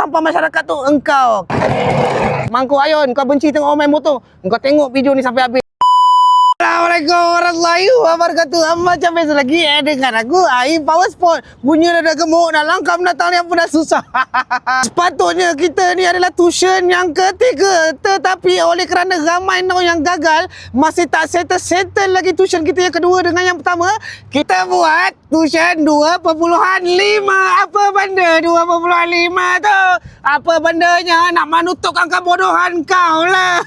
sampah masyarakat tu engkau. Mangkuk Ayun, kau benci tengok orang main motor. Kau tengok video ni sampai habis. Assalamualaikum warahmatullahi wabarakatuh. Macam biasa lagi dengan aku Aim Power Sport. Punya dah gemuk, dah langkam datang ni apa dah susah. Sepatutnya kita ni adalah tuition yang ketiga, tetapi oleh kerana ramai yang gagal, masih tak settle lagi tuition kita yang kedua dengan yang pertama, kita buat tuition 2.5. Apa benda 2.5 tu? Apa bendanya? Nak menutupkan kebodohan kau lah.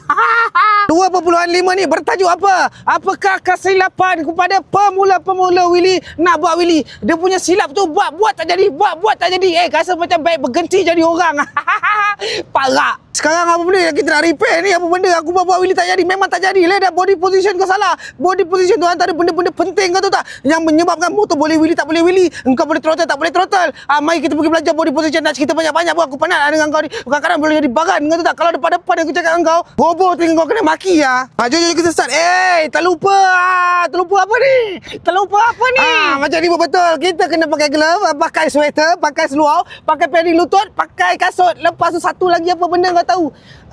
2.5 ni bertajuk apa? Apakah kesilapan kepada pemula-pemula Willy nak buat Willy? Dia punya silap tu buat tak jadi, buat tak jadi. Rasa macam baik berhenti jadi orang. Parah. Sekarang apa benda yang kita nak repair ni? Apa benda aku buat Willy tak jadi? Memang tak jadi lah. Dah body position kau salah. Body position tu antara benda-benda penting kau tu tak? Yang menyebabkan motor boleh Willy tak boleh Willy. Engkau boleh throttle tak boleh throttle. Mari kita pergi belajar body position. Nak cerita banyak-banyak pun aku penat dengan kau ni. Kadang-kadang boleh jadi bagan kau tu tak? Kalau depan-depan aku cakap dengan kau, bobo tinggal kau kena maki lah. Jom kita start. Tak lupa. Terlupa apa ni? Terlupa apa ni? Macam ni pun betul. Kita kena pakai glove, pakai sweater, pakai seluar, pakai padding lutut, pakai kasut. Lepas tu satu lagi apa benda kau tahu?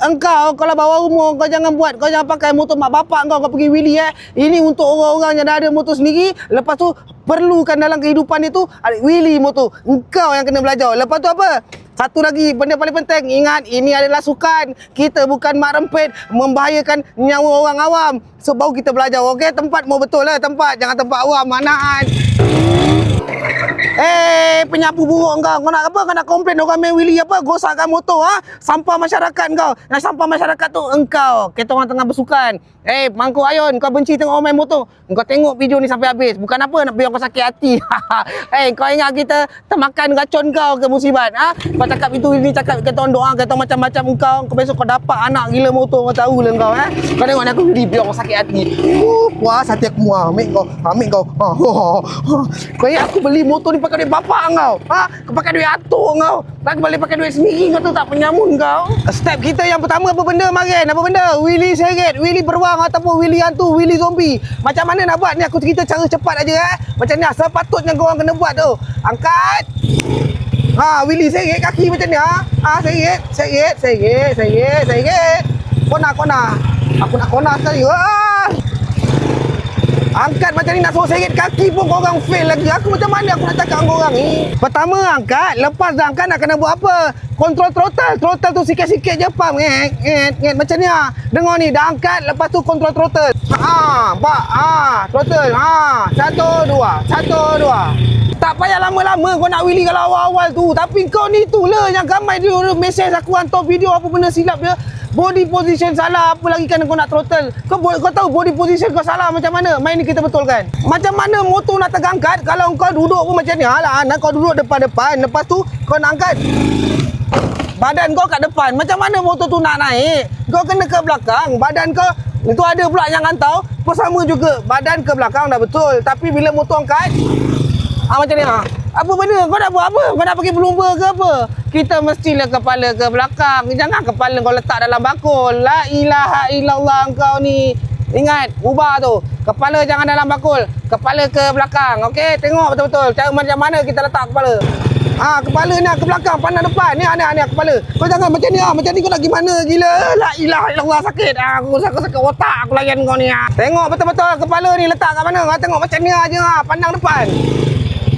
Engkau kalau bawa umur, kau jangan buat, kau jangan pakai motor mak bapak kau pergi Willy. Ini untuk orang-orang yang dah ada motor sendiri. Lepas tu perlukan dalam kehidupan itu ada Willy motor. Engkau yang kena belajar. Lepas tu apa? Satu lagi benda paling penting, ingat ini adalah sukan. Kita bukan mak rempit membahayakan nyawa orang awam. So baru kita belajar. Okey, tempat mau betul lah tempat, jangan tempat awam manaan. Penyapu buruk kau. Kau nak apa? Kau nak komplain orang main Willy apa? Gosakkan motor sampah masyarakat kau. Yang sampah masyarakat tu engkau. Kita orang tengah bersukan. Mangkuk Ayun, kau benci tengok orang main motor. Kau tengok video ni sampai habis. Bukan apa nak biar kau sakit hati. Kau ingat kita termakan racun kau ke musibat? Kau cakap itu ini cakap kita orang doa, kita macam-macam kau besok kau dapat anak gila motor kau tahu lah kau. Kau tengok ni aku Willy biar kau sakit hati. Puas hati aku ambil kau. Kau ingat aku beli motor ni pakai duit bapak kau? Kau pakai duit atuk kau. Aku boleh pakai duit sendiri kau tu tak penyamun kau. Step kita yang pertama apa benda Marin? Apa benda? Willy seret, Willy beruang ataupun Willy hantu, Willy zombie. Macam mana nak buat ni? Aku cerita cara cepat aja. Macam ni sepatutnya kau orang kena buat tu. Angkat. Willy seret kaki macam ni. Seret. Kona. Aku nak kona sekali. Angkat macam ni nak suruh seret kaki pun korang fail lagi. Aku macam mana aku nak cakap dengan korang ni? Pertama angkat, lepas dah angkat nak kena buat apa? Kontrol throttle. Throttle tu sikit-sikit je pump. Nget macam ni Dengar ni, dah angkat lepas tu kontrol throttle. Throttle. 1 2. Tak payah lama-lama kau nak Willy kalau awal-awal tu. Tapi kau ni tu lah yang ramai dia mesej aku hantar video apa benda silap dia. Body position salah, apa lagi kan kau nak throttle. Kau tahu body position kau salah macam mana? Main ni kita betulkan. Macam mana motor nak terangkat kalau kau duduk pun macam ni? Kau duduk depan-depan, lepas tu kau nak angkat badan kau kat depan. Macam mana motor tu nak naik? Kau kena ke belakang. Badan kau itu ada pula yang hantar pun sama juga. Badan ke belakang dah betul. Tapi bila motor angkat macam ni apa benda? Kau nak buat apa? Kau nak pergi berlumba ke apa? Kita mestilah kepala ke belakang. Jangan kepala kau letak dalam bakul. La ilaha illallah kau ni. Ingat, ubah tu. Kepala jangan dalam bakul. Kepala ke belakang. Okey, tengok betul-betul cara macam mana kita letak kepala. Kepala ni ke belakang, pandang depan. Ni kepala. Kau jangan macam ni. Macam ni kau nak gimana? Gila. La ilaha illallah sakit. Aku sakit otak aku layan kau ni. Tengok betul-betul kepala ni letak kat mana. Tengok macam ni aja. Pandang depan.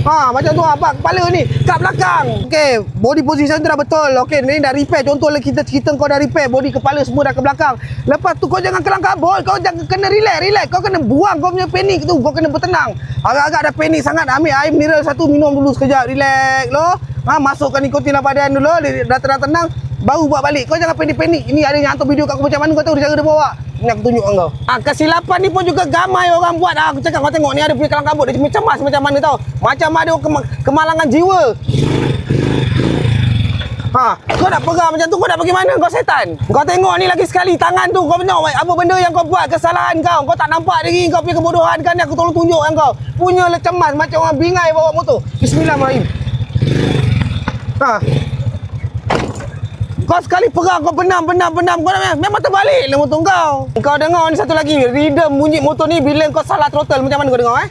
Macam tu apa kepala ni kat belakang. Okey, body position tu dah betul. Okey, ni dah repair. Contohlah kita cerita kau dah repair body kepala semua dah ke belakang. Lepas tu kau jangan kelang kabut. Kau jangan kena relax. Kau kena buang kau punya panik tu. Kau kena bertenang. Agak-agak dah panik sangat, ambil air mineral satu, minum dulu sekejap. Relax lo. Masukkan nikotin dalam badan dulu. Dah tenang-tenang baru buat balik. Kau jangan panik-panik. Ini ada yang hantar video kat aku macam mana kau tahu cara dia bawa. Ni aku tunjuk kau. Kesilapan ni pun juga gamai orang buat. Aku cakap kau tengok ni ada punya kelang kabut. Dia cemas macam mana tau. Macam ada kemalangan jiwa. Kau nak pegang macam tu, kau nak pergi mana? Kau setan. Kau tengok ni lagi sekali tangan tu. Kau tengok apa benda yang kau buat, kesalahan kau. Kau tak nampak lagi kau punya kebodohan kan. Ni aku tolong tunjuk kan kau. Punya cemas macam orang bingai bawa motor. Bismillahirrahmanirrahim. Kau sekali pegang, kau benam. Kau memang terbalik lah motor kau. Kau dengar ni satu lagi. Rhythm bunyi motor ni bila kau salah throttle. Macam mana kau dengar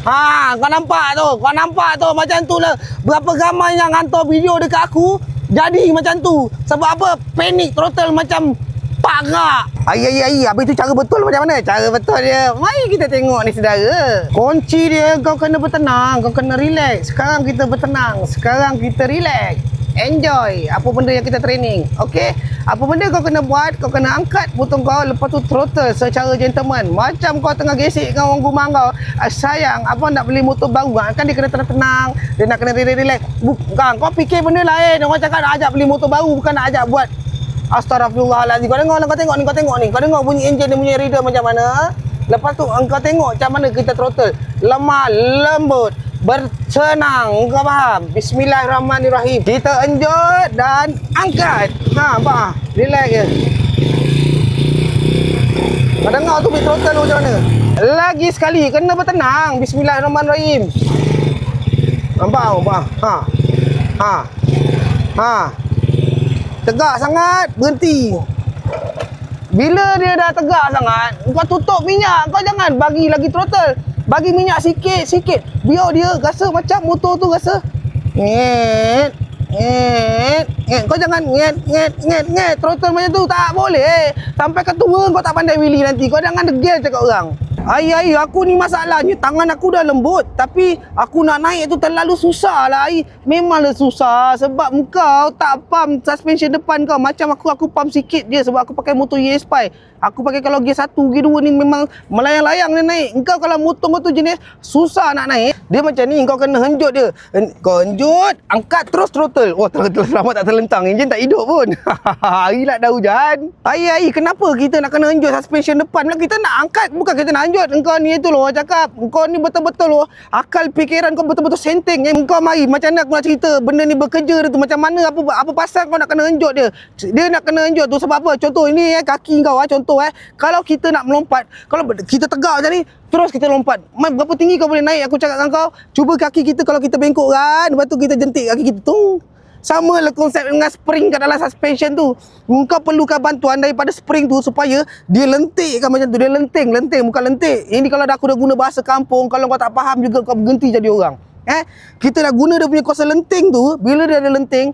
Kau nampak tu? Kau nampak tu? Macam tu lah. Berapa ramai yang hantar video dekat aku, jadi macam tu. Sebab apa? Panik throttle macam parah. Ai. Habis tu cara betul macam mana? Cara betul dia. Mari kita tengok ni saudara. Kunci dia kau kena bertenang, kau kena relax. Sekarang kita bertenang, sekarang kita relax. Enjoy apa benda yang kita training. Okey? Apa benda kau kena buat, kau kena angkat butang kau, lepas tu throttle secara gentleman. Macam kau tengah gesek dengan orang rumah kau. Sayang, abang nak beli motor baru kan dia kena tenang-tenang, dia nak kena relax. Bukan kau fikir benda lain. Orang cakap nak ajak beli motor baru, bukan nak ajak buat. Astaghfirullahalazim. Kau tengok ni. Kau dengar bunyi enjin dia punya rhythm macam mana? Lepas tu engkau tengok macam mana kita throttle. Lemah, lembut, bersenang. Kau faham? Bismillahirrahmanirrahim. Kita enjot dan angkat. Apa? Relax je. Kau dengar tu bit throttle macam mana? Lagi sekali kena bertenang. Bismillahirrahmanirrahim. Nampak? Tegak sangat, berhenti. Bila dia dah tegak sangat, kau tutup minyak. Kau jangan bagi lagi throttle. Bagi minyak sikit. Biar dia rasa macam motor tu rasa nget. Kau jangan nget. Throttle macam tu tak boleh. Sampai kau tua kau tak pandai wheelie nanti. Kau jangan degil cakap orang. Ai, aku ni masalahnya tangan aku dah lembut, tapi aku nak naik tu terlalu susah lah. Memanglah susah sebab engkau tak pump suspension depan kau. Macam aku pump sikit je sebab aku pakai motor ES5. Aku pakai kalau gear 1, gear 2 ni memang melayang-layang dia naik. Engkau kalau motor kau tu jenis susah nak naik, dia macam ni, kau kena henjut dia. Kau henjut, angkat terus throttle. Wah, selamat tak terlentang, enjin tak hidup pun. Hilang dah hujan. Ai, kenapa kita nak kena henjut suspension depan? Kita nak angkat, bukan kita nak henjut. Engkau ni tu loh cakap. Engkau ni betul-betul loh akal fikiran kau betul-betul senting. Engkau mari macam mana aku nak cerita benda ni bekerja dia tu macam mana, apa pasal kau nak kena henjut dia. Dia nak kena henjut tu sebab apa? Contoh ini kaki kau contoh kalau kita nak melompat, kalau kita tegak macam ni terus kita lompat, berapa tinggi kau boleh naik? Aku cakap dengan kau, cuba kaki kita kalau kita bengkok kan, lepas tu kita jentik kaki kita tu. Sama lah konsep dengan spring kat dalam suspension tu. Kau perlukan bantuan daripada spring tu supaya dia lentik kan macam tu. Dia lenting bukan lentik. Ini kalau aku dah guna bahasa kampung, kalau kau tak faham juga kau berhenti jadi orang. Kita dah guna dia punya kuasa lenting tu. Bila dia ada lenting,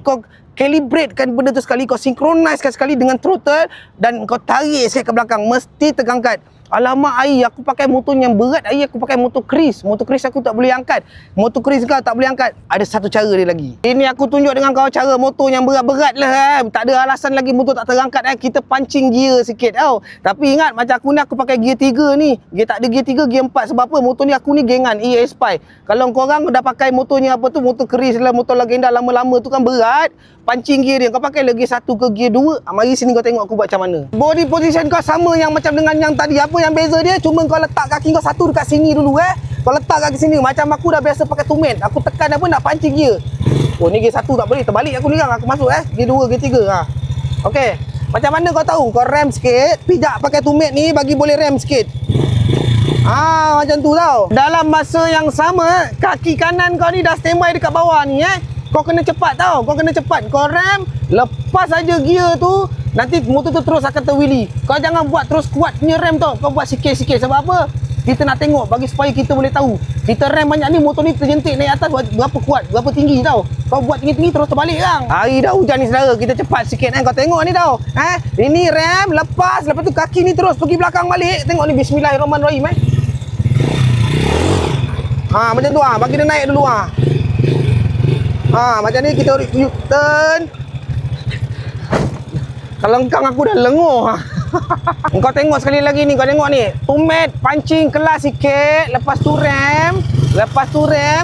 kau calibratekan benda tu sekali, kau synchronise sekali dengan throttle dan kau tarik sikit ke belakang, mesti terangkat. Alamak aku pakai motor yang berat, aku pakai motor Chris aku tak boleh angkat. Motor Chris kau tak boleh angkat. Ada satu cara dia lagi. Ini aku tunjuk dengan kau cara motor yang berat-berat lah. Tak ada alasan lagi motor tak terangkat. Kita pancing gear sikit tau. Tapi ingat macam aku ni, aku pakai gear 3 ni. Gear tak ada gear 3, gear 4. Sebab apa? Motor ni aku ni gengan ES5. Kalau korang dah pakai motornya apa tu, motor Chris lah, motor legenda lama-lama tu kan berat. Pancing gear dia, kau pakai lagi 1 ke gear 2. Mari sini kau tengok aku buat macam mana. Body position kau sama yang macam dengan yang tadi. Apa yang beza dia? Cuma kau letak kaki kau satu dekat sini dulu Kau letak kaki sini. Macam aku dah biasa pakai tumit. Aku tekan apa nak pancing gear. Oh ni gear 1 tak boleh. Terbalik aku ni kan. Aku masuk gear 2, gear 3. Okey. Macam mana kau tahu? Kau rem sikit. Pijak pakai tumit ni bagi boleh rem sikit. Macam tu tau. Dalam masa yang sama, kaki kanan kau ni dah standby dekat bawah ni Kau kena cepat tau. Kau kena cepat. Kau rem, lepas aja gear tu, nanti motor tu terus akan terwheelie. Kau jangan buat terus kuat punya rem tau. Kau buat sikit-sikit. Sebab apa? Kita nak tengok bagi supaya kita boleh tahu. Kita rem banyak ni, motor ni terjentik naik atas berapa kuat, berapa tinggi tau. Kau buat tinggi-tinggi terus terbalik kan. Hari dah hujan ni saudara. Kita cepat sikit Kau tengok ni tau. Ini rem, lepas tu kaki ni terus pergi belakang balik. Tengok ni, bismillahirrahmanirrahim macam tu bagi dia naik dulu macam ni kita turn. Kalau engkang aku dah lenguh Kau tengok sekali lagi ni. Kau tengok ni, tumit pancing kelas sikit. Lepas tu rem,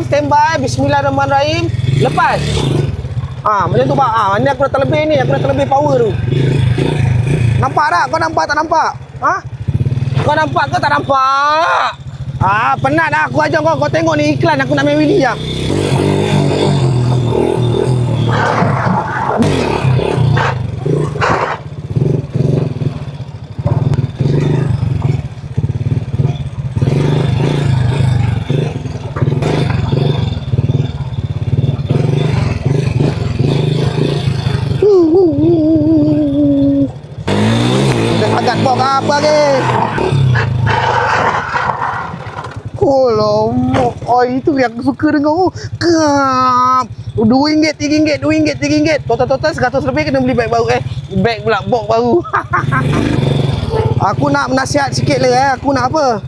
standby, bismillahirrahmanirrahim. Lepas macam tu ni aku dah terlebih ni. Aku dah terlebih power tu. Nampak tak? Kau nampak tak nampak? Kau nampak ke tak nampak? Penat dah aku ajar kau. Kau tengok ni iklan aku nak main wheelie je. Agak bawa apa ke? Oh Itu yang aku suka dengan Kap. RM2, RM3, RM2, RM3. Total 100 lebih kena beli beg baru. Beg pula, box baru. Aku nak nasihat sikit lah. Aku nak apa?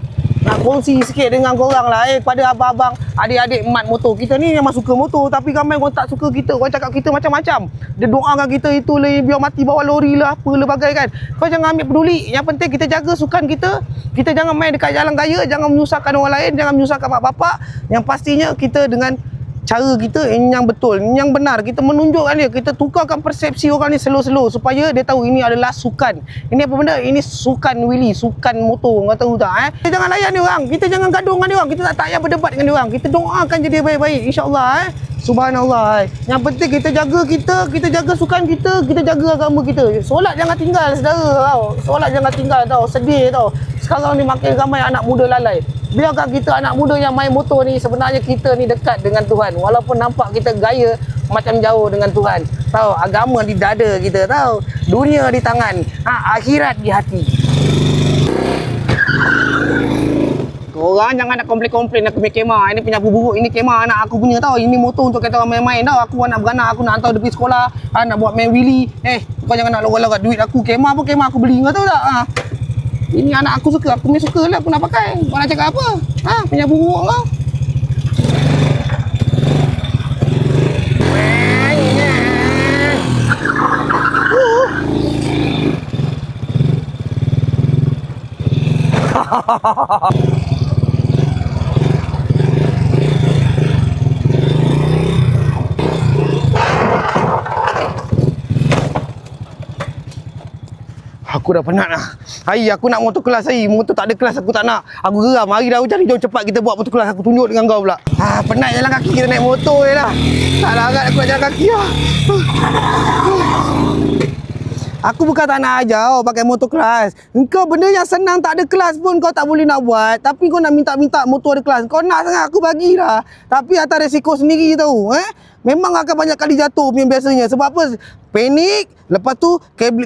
Nak kongsi sikit dengan korang lah kepada abang-abang, adik-adik mat motor. Kita ni memang suka motor, tapi ramai orang tak suka kita. Orang cakap kita macam-macam. Dia doakan kita itu lah, biar mati bawa lori lah, apa lah bagai kan. Kau jangan ambil peduli. Yang penting kita jaga sukan kita. Kita jangan main dekat jalan raya, jangan menyusahkan orang lain, jangan menyusahkan mak bapak. Yang pastinya kita dengan cara kita yang betul, yang benar, kita menunjukkan dia, kita tukarkan persepsi orang ni slow-slow supaya dia tahu ini adalah sukan. Ini apa benda? Ini sukan wheelie, sukan motor. Kau tahu tak Kita jangan layan dia orang, kita jangan gaduh dengan dia orang, kita tak payah berdebat dengan dia orang. Kita doakan je dia baik-baik, insya-Allah Subhanallah. Yang penting kita jaga kita jaga sukan kita jaga agama kita. Solat jangan tinggal saudara tau. Solat jangan tinggal tau, sedih tau. Sekarang ni makin ramai anak muda lalai. Biarkan kita anak muda yang main motor ni, sebenarnya kita ni dekat dengan Tuhan. Walaupun nampak kita gaya macam jauh dengan Tuhan. Tahu, agama di dada kita tahu. Dunia di tangan, akhirat di hati. Korang jangan nak komplain aku punya kemah. Ini punya buruk, ini kemah anak aku punya tau. Ini motor untuk kata orang main-main tau. Aku anak beranak, aku nak hantar dia pergi sekolah, nak buat main wheelie. Kau jangan nak logat-logat duit aku. Kemah apa kemah aku beli, kau tahu tak? Ini anak aku suka, aku punya suka lah aku nak pakai. Kau nak cakap apa? Punya buruk kau. Aku dah penat lah. Hari aku nak motor kelas hari. Motor tak ada kelas aku tak nak. Aku geram. Hari dah hujan, jom cepat kita buat motor kelas. Aku tunjuk dengan kau pula. Penat jalan kaki kita naik motor je lah. Tak lah agak aku nak jalan kaki lah. Aku bukan tak nak ajar pakai motor kelas. Engkau benda yang senang tak ada kelas pun kau tak boleh nak buat. Tapi kau nak minta-minta motor ada kelas. Kau nak sangat aku bagilah. Tapi atas resiko sendiri tahu. Memang akan banyak kali jatuh punya biasanya. Sebab apa? Panik. Lepas tu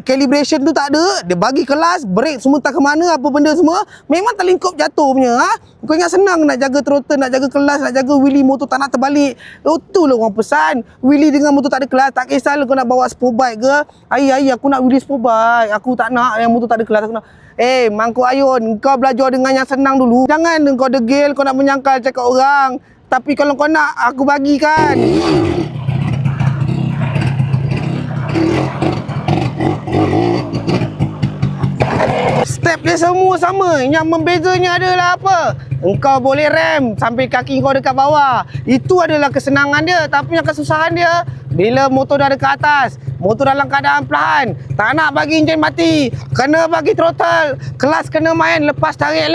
calibration tu tak ada. Dia bagi kelas, brake semua tak ke mana, apa benda semua. Memang terlingkup jatuh punya. Kau ingat senang nak jaga throttle, nak jaga kelas, nak jaga wheelie motor tak nak terbalik. Itulah orang pesan. Wheelie dengan motor tak ada kelas. Tak kisahlah kau nak bawa sport bike ke. Ayah aku nak wheelie sport bike. Aku tak nak yang motor tak ada kelas. Aku nak Mangkuk Ayun, kau belajar dengan yang senang dulu. Jangan kau degil, kau nak menyangkal cakap orang. Tapi kalau kau nak, aku bagikan. Step dia semua sama. Yang membezanya adalah apa? Engkau boleh rem sampai kaki kau dekat bawah. Itu adalah kesenangan dia. Tapi yang kesusahan dia, bila motor dah ada ke atas, motor dalam keadaan perlahan, tak nak bagi enjin mati, kena bagi throttle, kelas kena main, lepas tarik.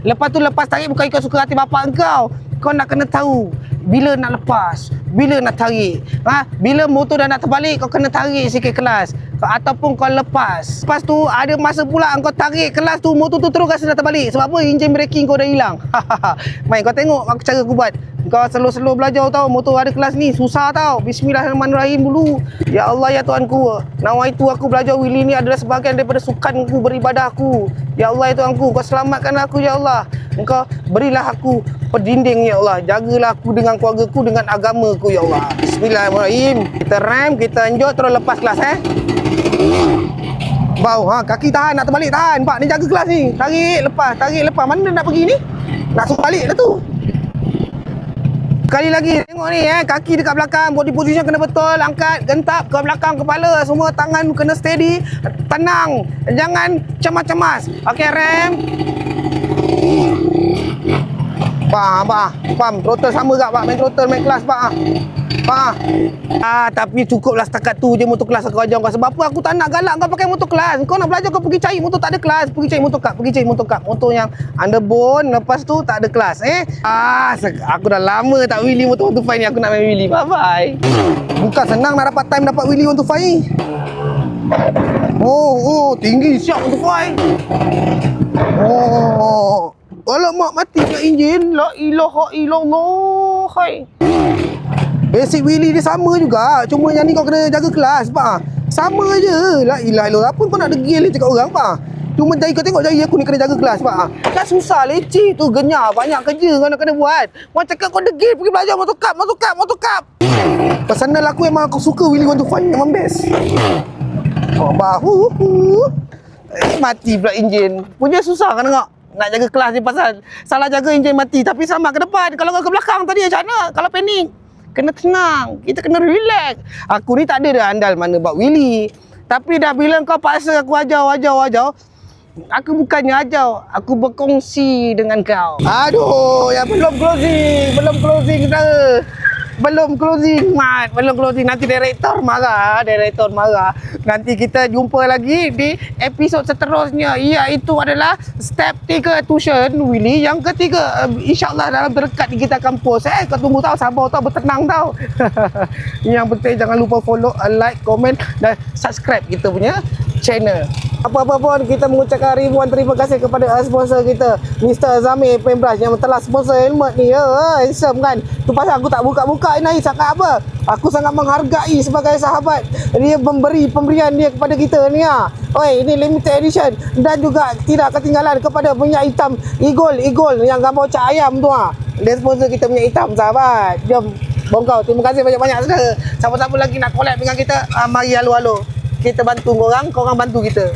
Lepas tu lepas tarik bukan ikut suka hati bapak engkau. Kau nak kena tahu bila nak lepas, bila nak tarik. Bila motor dah nak terbalik, kau kena tarik sikit kelas. Ataupun kau lepas. Lepas tu ada masa pula kau tarik kelas tu, motor tu terus rasa dah terbalik. Sebab apa? Enjin braking kau dah hilang. Main kau tengok aku cara aku buat. Kau slow-slow belajar tau. Motor ada kelas ni susah tau. Bismillahirrahmanirrahim dulu. Ya Allah ya Tuhanku, nawaitu aku belajar wheelie ni adalah sebahagian daripada sukanku beribadah aku. Ya Allah ya Tuhanku, kau selamatkanlah aku ya Allah. Engkau berilah aku pendinding ya Allah. Jagalah aku dengan keluargaku, dengan agamaku ya Allah. Bismillahirrahmanirrahim. Kita rem, kita anjur terus lepas kelas Bau, kaki tahan, nak terbalik tahan. Pak, ni jaga kelas ni. Tarik lepas. Mana dia nak pergi ni? Nak suruh balik dah tu. Sekali lagi, tengok ni kaki dekat belakang, body position kena betul, angkat, gentap ke belakang kepala, semua tangan kena steady, tenang, jangan cemas-cemas. Okey, rem. Pam, throttle sama tak, Pak? Main throttle, main kelas, Pak. Tapi cukuplah setakat tu je motor kelas aku ajar kau. Sebab apa aku tak nak galak kau pakai motor kelas. Kau nak belajar kau pergi cari motor tak ada kelas. Pergi cari motor cup. Motor yang underbone, lepas tu tak ada kelas. Aku dah lama tak wheelie motor 125 ni. Aku nak main wheelie. Bye-bye. Bukan senang nak dapat time dapat wheelie 125 ni. Tinggi siap 125. Alamak, mati kat enjin. La ilaha illallah. Basic wheelie dia sama juga. Cuma yang ni kau kena jaga kelas, Pak. Sama je. La ilaha illallah. Apa kau nak degil cakap orang, Pak? Cuma jari kau tengok jari aku ni kena jaga kelas sebab kan susah leceh tu genyar banyak kerja kau nak kena buat. Orang cakap kau degil pergi belajar motocap. Personal aku memang aku suka Willy Want to Fun memang best. Oh bahu. Mati pula enjin. Punya susah kan tengok. Nak jaga kelas ni pasal salah jaga enjin mati tapi sama ke depan. Kalau kau ke belakang tadi macam mana? Kalau panik. Kena tenang. Kita kena relax. Aku ni tak ada dah andal mana buat Willy. Tapi dah bila kau paksa aku ajar. Aku bukannya ajar, aku berkongsi dengan kau. Aduh, ya belum closing kita. Belum closing, Mat. Belum closing. Nanti direktor marah. Nanti kita jumpa lagi di episod seterusnya. Iaitu adalah step 3 tuition Willy. Yang ketiga, insyaAllah dalam terdekat kita akan post. Kau tunggu tau, sabar tau, bertenang tau. Yang penting jangan lupa follow, like, komen dan subscribe kita punya channel. Apa-apa pun kita mengucapkan ribuan terima kasih kepada sponsor kita, Mr. Zamir Paintbrush yang telah sponsor helmet ni. Handsome kan? Tu pasal aku tak buka-buka ni sangat apa. Aku sangat menghargai sebagai sahabat. Dia memberi pemberian dia kepada kita ni Oi, ini limited edition dan juga tidak ketinggalan kepada minyak hitam Eagle yang gambar cak ayam tu Dia sponsor kita minyak hitam sahabat. Jom bongkau. Terima kasih banyak-banyak saudara. Siapa-siapa lagi nak collab dengan kita, mari halo-halo. Kita bantu korang bantu kita.